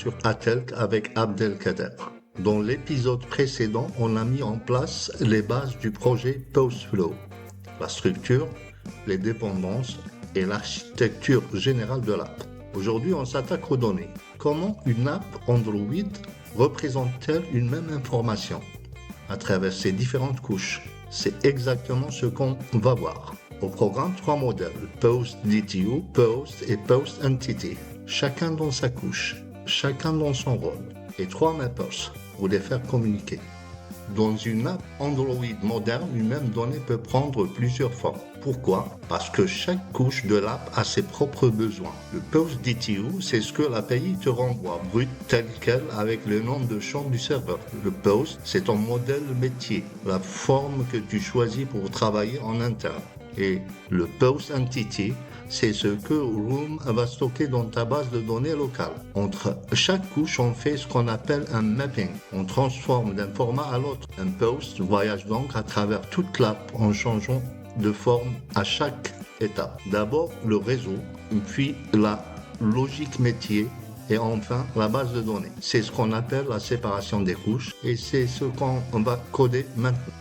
sur Atelk avec Abdelkader. Dans l'épisode précédent, on a mis en place les bases du projet PostFlow, la structure, les dépendances et l'architecture générale de l'app. Aujourd'hui, on s'attaque aux données. Comment une app Android représente-t-elle une même information à travers ses différentes couches? C'est exactement ce qu'on va voir. Au programme, 3 modèles, PostDTU, Post et PostEntity, chacun dans sa couche, chacun dans son rôle, et 3 mappers pour les faire communiquer. Dans une app Android moderne, une même donnée peut prendre plusieurs formes. Pourquoi? Parce que chaque couche de l'app a ses propres besoins. Le PostDTU, c'est ce que l'API te renvoie, brut tel quel avec le nom de champ du serveur. Le Post, c'est ton modèle métier, la forme que tu choisis pour travailler en interne. Et le PostEntity, c'est ce que Room va stocker dans ta base de données locale. Entre chaque couche, on fait ce qu'on appelle un mapping. On transforme d'un format à l'autre. Un post voyage donc à travers toute l'app en changeant de forme à chaque étape. D'abord le réseau, puis la logique métier et enfin la base de données. C'est ce qu'on appelle la séparation des couches et c'est ce qu'on va coder maintenant.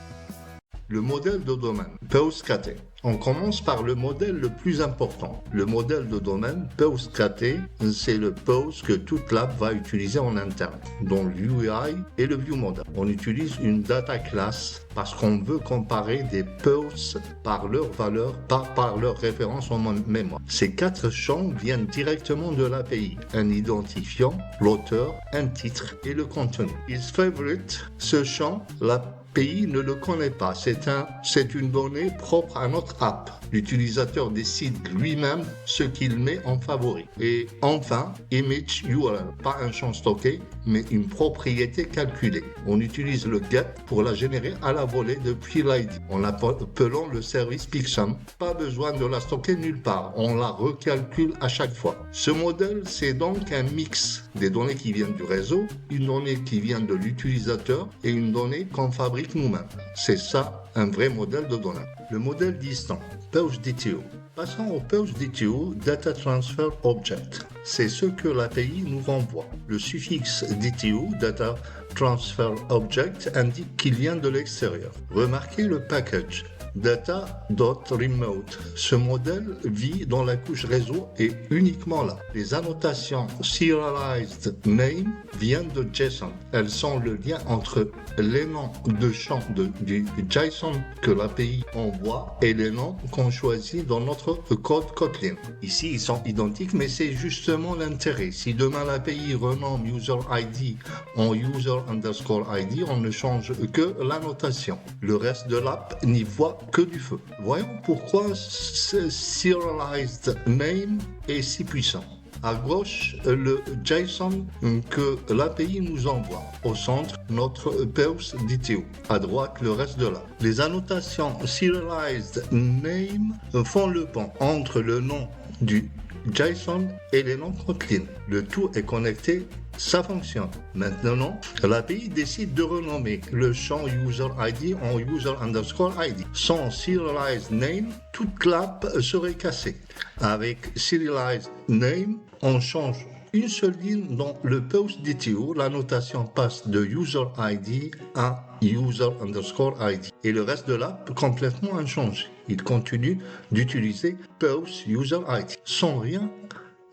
Le modèle de domaine, PostKT. On commence par le modèle le plus important. Le modèle de domaine, PostKT, c'est le post que toute l'app va utiliser en interne, dont le UI et le viewModel. On utilise une data class parce qu'on veut comparer des posts par leur valeur, pas par leur référence en mémoire. Ces 4 champs viennent directement de l'API. Un identifiant, l'auteur, un titre et le contenu. Is favorite, ce champ, l'API ne le connaît pas. C'est une donnée propre à notre app. L'utilisateur décide lui-même ce qu'il met en favori. Et enfin, image URL, pas un champ stocké, mais une propriété calculée. On utilise le get pour la générer à la volée depuis l'ID, en l'appelant le service Pixum. Pas besoin de la stocker nulle part, on la recalcule à chaque fois. Ce modèle, c'est donc un mix des données qui viennent du réseau, une donnée qui vient de l'utilisateur et une donnée qu'on fabrique nous-mêmes. C'est ça, un vrai modèle de données. Le modèle distant, PostDTU. Passons au PostDTU, Data Transfer Object. C'est ce que l'API nous renvoie. Le suffixe DTU, Data Transfer Object, indique qu'il vient de l'extérieur. Remarquez le package data.remote. Ce modèle vit dans la couche réseau et uniquement là. Les annotations serialized name viennent de JSON. Elles sont le lien entre les noms de champs du JSON que l'API envoie et les noms qu'on choisit dans notre code Kotlin. Ici, ils sont identiques, mais c'est justement l'intérêt. Si demain l'API renomme user ID en user_ID, on ne change que l'annotation. Le reste de l'app n'y voit que du feu. Voyons pourquoi ce serialized name est si puissant. À gauche, le JSON que l'API nous envoie. Au centre, notre PostDTU. À droite, le reste de l'app. Les annotations serialized name font le pont entre le nom du JSON et les noms Kotlin. Le tout est connecté, ça fonctionne. Maintenant, l'API décide de renommer le champ user_ID en user_ID. Sans serialized name, toute l'app serait cassée. Avec serialized name, on change une seule ligne dans le PostDTU, la notation passe de user_ID à user_ID. Et le reste de l'app complètement inchangé. Il continue d'utiliser post_user_ID sans rien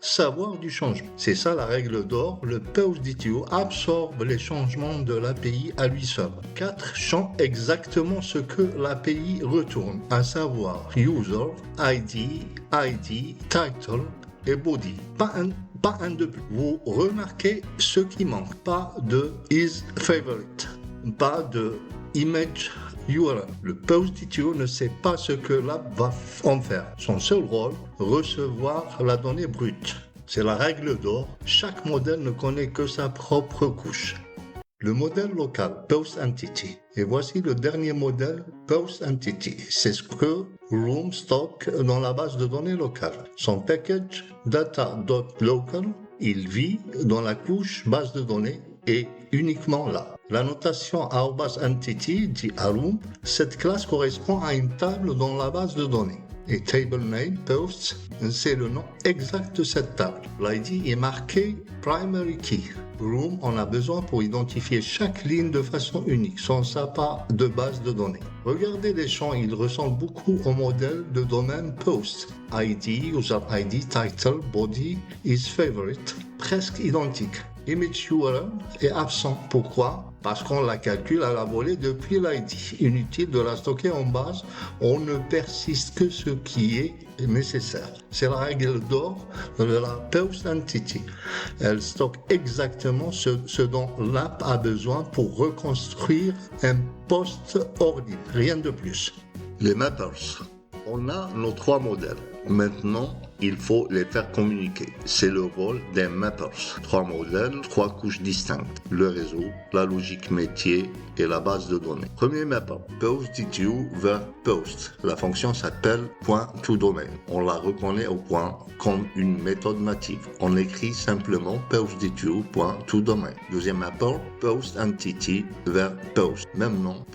savoir du changement. C'est ça la règle d'or, le PostDTU absorbe les changements de l'API à lui seul. 4 champs exactement ce que l'API retourne, à savoir user, ID, title et body. Pas un de plus. Vous remarquez ce qui manque. Pas de is favorite. Pas de image URL. Le PostDTU ne sait pas ce que l'app va en faire. Son seul rôle, recevoir la donnée brute. C'est la règle d'or. Chaque modèle ne connaît que sa propre couche. Le modèle local, PostEntity. Et voici le dernier modèle, PostEntity. C'est ce que Room stocke dans la base de données locale. Son package data.local, il vit dans la couche base de données et uniquement là. La notation @entity dit à Room, cette classe correspond à une table dans la base de données. et table name posts, c'est le nom exact de cette table. L'ID est marqué primary key. Room en a besoin pour identifier chaque ligne de façon unique, sans ça pas de base de données. Regardez les champs, ils ressemblent beaucoup au modèle de domaine post. ID, user ID, title, body, is favorite, presque identique. Image URL est absent. Pourquoi? Parce qu'on la calcule à la volée depuis l'ID. Inutile de la stocker en base, on ne persiste que ce qui est nécessaire. C'est la règle d'or de la Post Entity. Elle stocke exactement ce dont l'app a besoin pour reconstruire un post ordinaire, rien de plus. Les mappers. On a nos 3 modèles. Maintenant, il faut les faire communiquer. C'est le rôle des mappers. 3 modèles, 3 couches distinctes. Le réseau, la logique métier et la base de données. Premier mapper, PostDTU vers post. La fonction s'appelle .toDomain. On la reconnaît au point comme une méthode native. On écrit simplement PostDTU.toDomain. Deuxième mapper, PostEntity vers post. Même nom,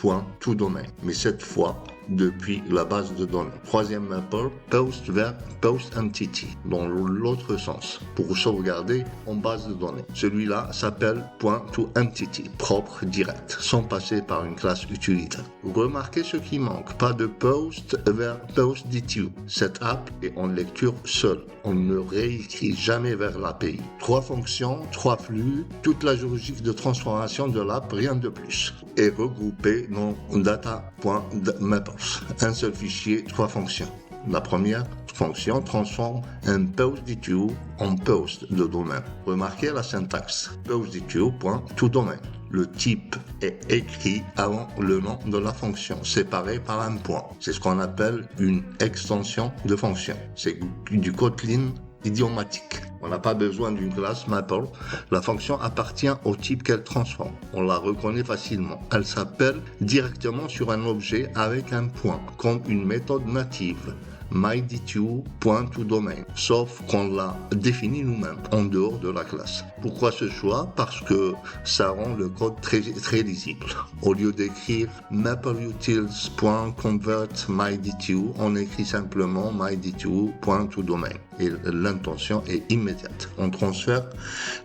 .toDomain. Mais cette fois, depuis la base de données. Troisième mapper, post vers post entity, dans l'autre sens, pour sauvegarder en base de données. Celui-là s'appelle .toEntity, propre, direct, sans passer par une classe utilitaire. Remarquez ce qui manque, pas de post vers PostDTU. Cette app est en lecture seule. On ne réécrit jamais vers l'API. 3 fonctions, 3 flux, toute la logique de transformation de l'app, rien de plus. Et regroupé dans data.mappers. Un seul fichier, 3 fonctions. La première fonction transforme un PostDTU en post de domaine. Remarquez la syntaxe. PostDTU.toDomain. Le type est écrit avant le nom de la fonction, séparé par un point. C'est ce qu'on appelle une extension de fonction. C'est du Kotlin idiomatique. On n'a pas besoin d'une classe mapper. La fonction appartient au type qu'elle transforme. On la reconnaît facilement. Elle s'appelle directement sur un objet avec un point, comme une méthode native. MyDTU.toDomain, sauf qu'on l'a défini nous-mêmes, en dehors de la classe. Pourquoi ce choix? Parce que ça rend le code très lisible. Au lieu d'écrire mapperutils.convertMyDTU, on écrit simplement MyDTU.toDomain. Et l'intention est immédiate. On transfère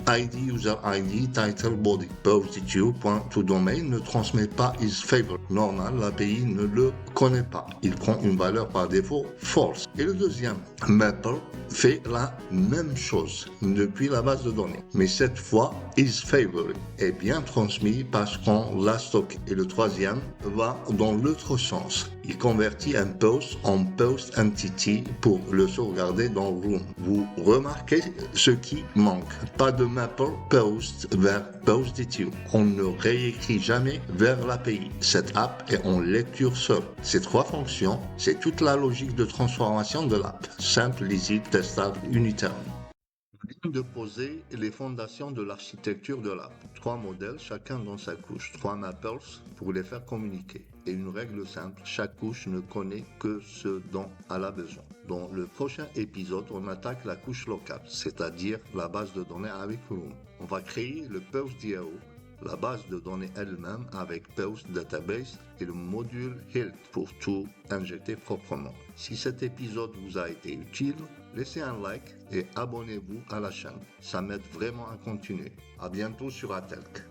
ID, user ID, title, body. PostDTU.toDomain ne transmet pas isFavorite. Normal, l'API ne le connaît pas. Il prend une valeur par défaut false. Et le deuxième, mapper, fait la même chose depuis la base de données. Mais cette fois, isFavorite est bien transmis parce qu'on l'a stocké. Et le troisième va dans l'autre sens. Il convertit un post en post entity pour le sauvegarder dans Room. Vous remarquez ce qui manque. Pas de mapper post vers PostDTU. On ne réécrit jamais vers l'API. Cette app est en lecture seule. Ces 3 fonctions, c'est toute la logique de transformation de l'app. Simple, lisible, testable, unitaire. De poser les fondations de l'architecture de l'app. 3 modèles, chacun dans sa couche. 3 mappers pour les faire communiquer. Et une règle simple, chaque couche ne connaît que ce dont elle a besoin. Dans le prochain épisode, on attaque la couche locale, c'est-à-dire la base de données avec Room. On va créer le PostDAO, la base de données elle-même avec Post Database et le module Health pour tout injecter proprement. Si cet épisode vous a été utile, laissez un like et abonnez-vous à la chaîne. Ça m'aide vraiment à continuer. À bientôt sur Atelk.